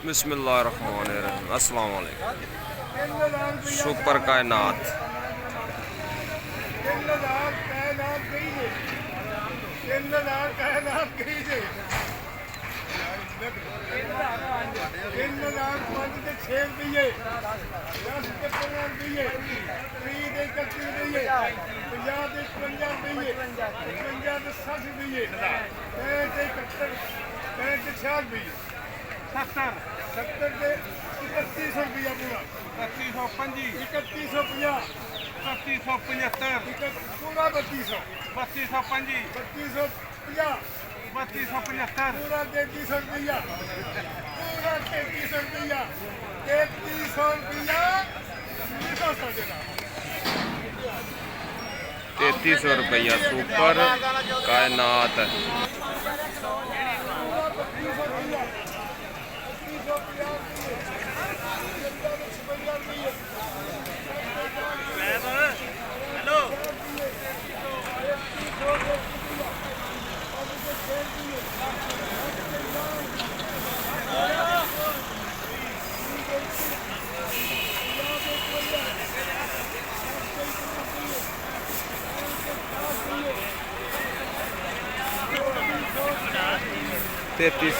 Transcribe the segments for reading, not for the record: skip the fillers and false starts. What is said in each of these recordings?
बिस्मिल्लाहिर्रहमानिर्रहीम। अस्सलाम वालेकुम। सुपर कायनात सत्तर से 3100 रुपया पूरा 3150 3150 3175 पूरा 3200 3250 3250 पूरा 3300 रुपया पूरा 3300 रुपया 3300 रुपया 3300 रुपया सुपर कायनात। तैतीस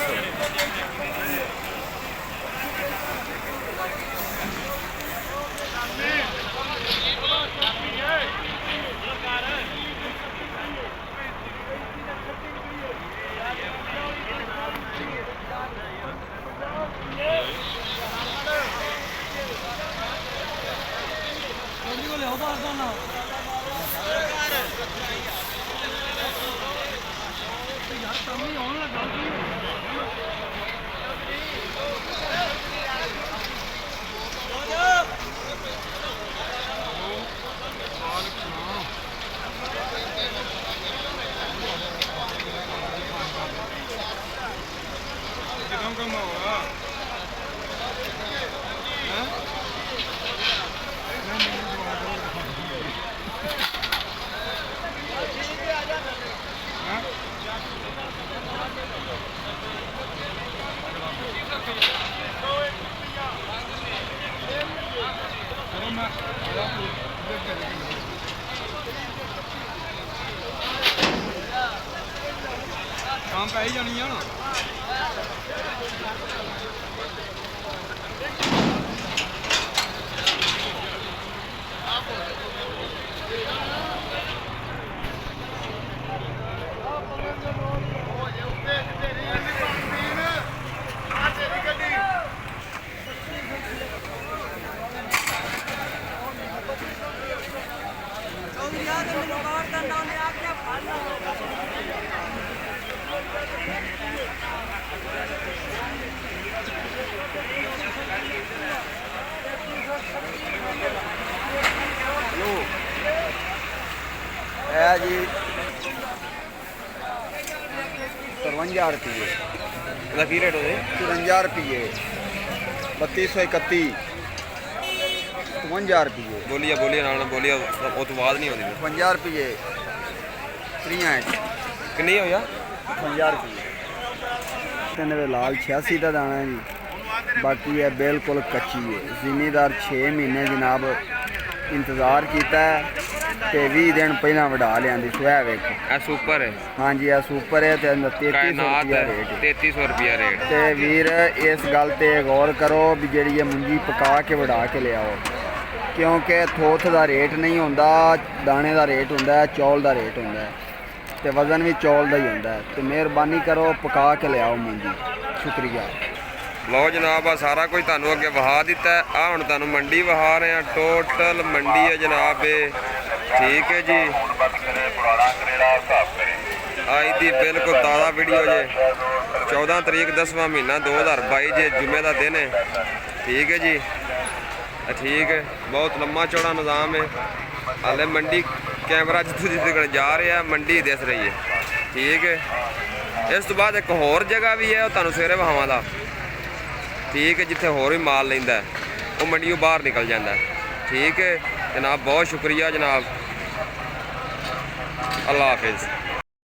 शाम पै ही जानी है ना। है जी 53 रुपये की रेट हो 53 रुपये 3231 52 रुपये बोलिए बोलिए नाल बोलिए वो तो बात नहीं होती 50 रुपये 63 किन्नी हो 50 रुपये तेन लाल 86 का दाना है जी। बाकी है बिल्कुल कच्ची है। जिमीदार 6 महीने जनाब इंतज़ार किया ते 20 दिन पहला वड़ा लिया सुहा वेख सुपर है। हाँ जी आ सुपर है 3300 रुपया रेट 3300 रुपया रेट। ते वीर इस गल ते गौर करो भी जी ये मुंजी पका के वड़ा के लियाओ क्योंकि थोथ का रेट नहीं होंदा दाने का रेट होंदा है चौल का रेट होंदा है ते वजन भी चौल का ही होंदा है। तो मेहरबानी करो पका के लियाओ मुंजी। शुक्रिया। लो जनाब आ सारा कुछ तुहानू अगे वहा दिता है। आ हुण तुहानू मंडी वहा रहे हैं। टोटल मंडी है जनाब ये ठीक है जी। आज की बिल्कुल ताज़ा वीडियो जे 14 तरीक 10वां महीना 2022 जे जुम्मे का दिन है ठीक है जी। ठीक है बहुत लम्बा चौड़ा निज़ाम है। हाले मंडी कैमरा जितने जा रहा है मंडी दिस रही है ठीक है। इस तो बाद एक होर जगह भी है तुहानू सवेरे वहावां ठीक है जिथे होर भी माल लेंदा है वो मंडियों बाहर निकल जाता है ठीक है जनाब। बहुत शुक्रिया जनाब। अल्लाह हाफिज़।